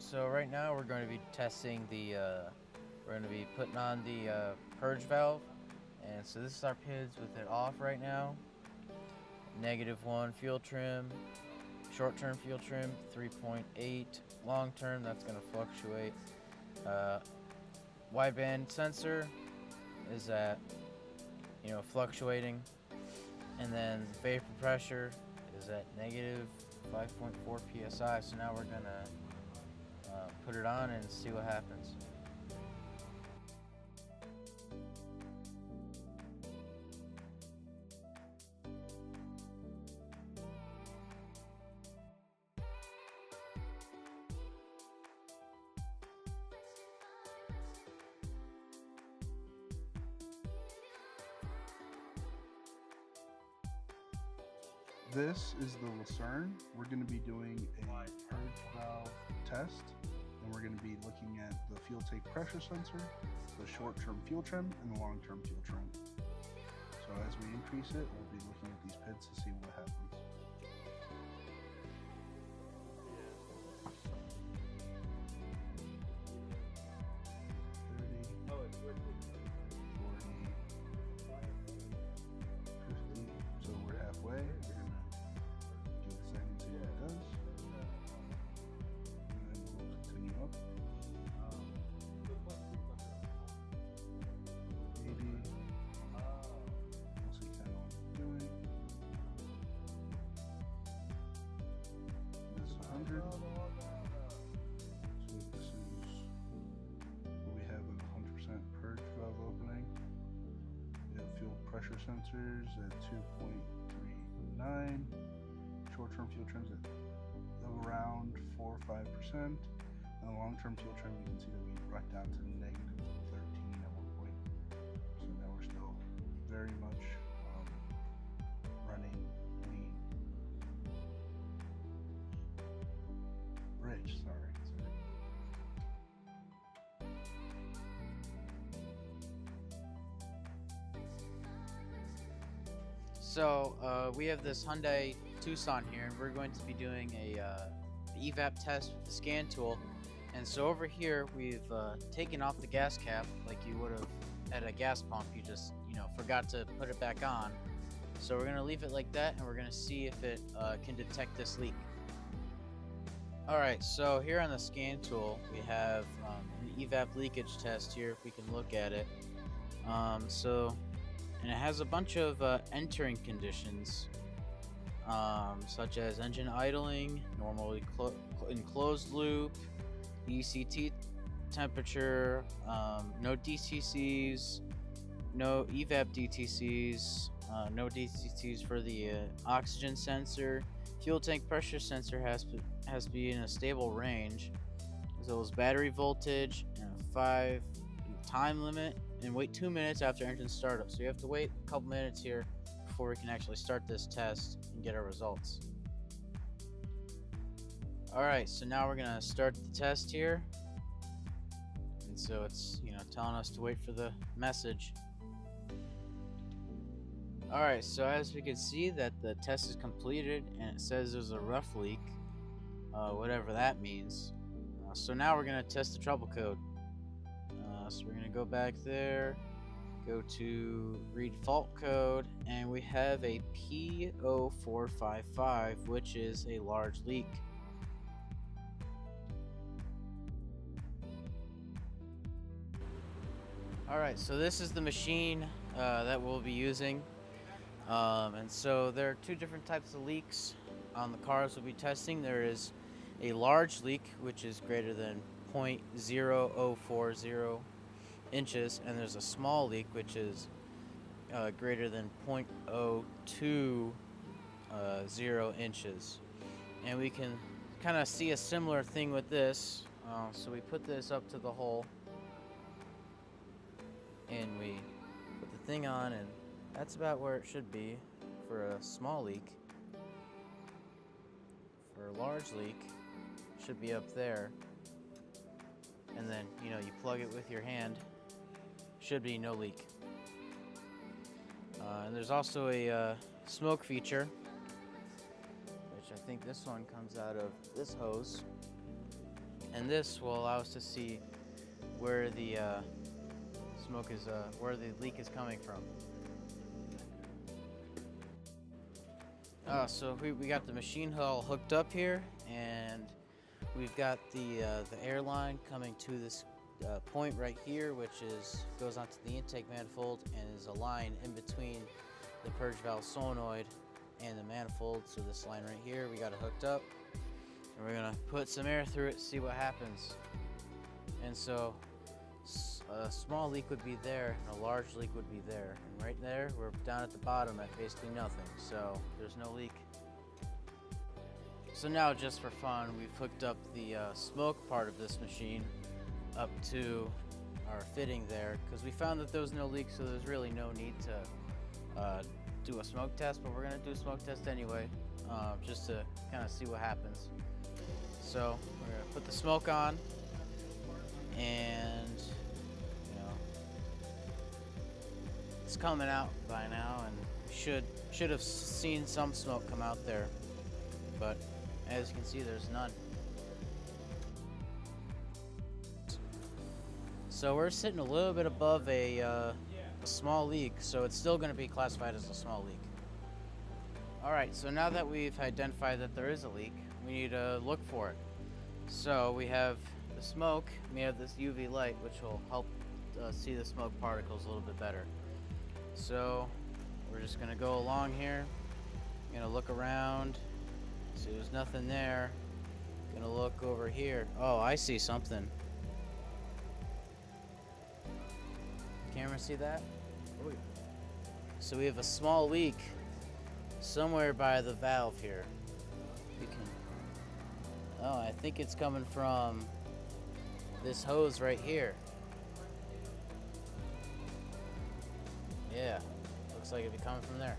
So right now we're going to be testing we're going to be putting on the purge valve. And so this is our PIDs with it off right now. -1 fuel trim, short-term fuel trim, 3.8. Long-term, that's going to fluctuate. Wideband sensor is at, fluctuating. And then vapor pressure is at -5.4 psi. So now we're going to put it on and see what happens. This is the Lucerne. We're going to be doing a purge valve test, and we're going to be looking at the fuel tank pressure sensor, the short-term fuel trim, and the long-term fuel trim. So as we increase it, we'll be looking at these PIDs to see what happens. So we're halfway. We're gonna do a second, see what it does, and then we'll continue up. Maybe we'll see kind of what it's doing. This is 100. So this is we have a 100% purge valve opening. We have fuel pressure sensors at 2.39. Short-term fuel trims at around 4 or 5%. And the long-term fuel trim, you can see that we brought down to -13 at one point. So now we're still very much running lean. Rich, sorry. So we have this Hyundai Tucson here, and we're going to be doing a Evap test with the scan tool. And so over here we've taken off the gas cap like you would have at a gas pump. You just forgot to put it back on. So we're gonna leave it like that, and we're gonna see if it can detect this leak. Alright, so here on the scan tool we have an Evap leakage test here, if we can look at it. And it has a bunch of entering conditions, such as engine idling, normally enclosed loop, ECT temperature, no DTCs, no Evap DTCs, no DTCs for the oxygen sensor. Fuel tank pressure sensor has to be in a stable range, as well as battery voltage and a 5 time limit, and wait 2 minutes after engine startup. So you have to wait a couple minutes here before we can actually start this test and get our results. Alright, so now we're gonna start the test here. And so it's telling us to wait for the message. Alright, so as we can see that the test is completed, and it says there's a rough leak, whatever that means. So now we're gonna test the trouble code. So we're gonna go back there, go to read fault code, and we have a P0455, which is a large leak. Alright, so this is the machine that we'll be using. And so there are two different types of leaks on the cars we'll be testing. There is a large leak, which is greater than 0.0040 inches, and there's a small leak, which is greater than 0.020 inches. And we can kind of see a similar thing with this. So we put this up to the hole, and we put the thing on, and that's about where it should be for a small leak. For a large leak, it should be up there. And then you plug it with your hand. Should be no leak. And there's also a smoke feature, which I think this one comes out of this hose. and this will allow us to see where the smoke is, where the leak is coming from. So we got the machine hull hooked up here, and we've got the airline coming to this point right here, which goes onto the intake manifold and is a line in between the purge valve solenoid and the manifold. So this line right here, we got it hooked up, and we're gonna put some air through it, see what happens. And so a small leak would be there and a large leak would be there, and right there we're down at the bottom at basically nothing, so there's no leak. So now, just for fun, we've hooked up the smoke part of this machine up to our fitting there, because we found that there was no leak, so there's really no need to do a smoke test, but we're going to do a smoke test anyway, just to kind of see what happens. So we're going to put the smoke on, and it's coming out by now, and we should have seen some smoke come out there, but as you can see, there's none. So we're sitting a little bit above a small leak, so it's still going to be classified as a small leak. Alright, so now that we've identified that there is a leak, we need to look for it. So we have the smoke, we have this UV light, which will help see the smoke particles a little bit better. So we're just going to go along here, going to look around, see there's nothing there, going to look over here. Oh, I see something. Camera, see that? Oh, yeah. So we have a small leak somewhere by the valve here. Oh, I think it's coming from this hose right here. Yeah, looks like it'd be coming from there.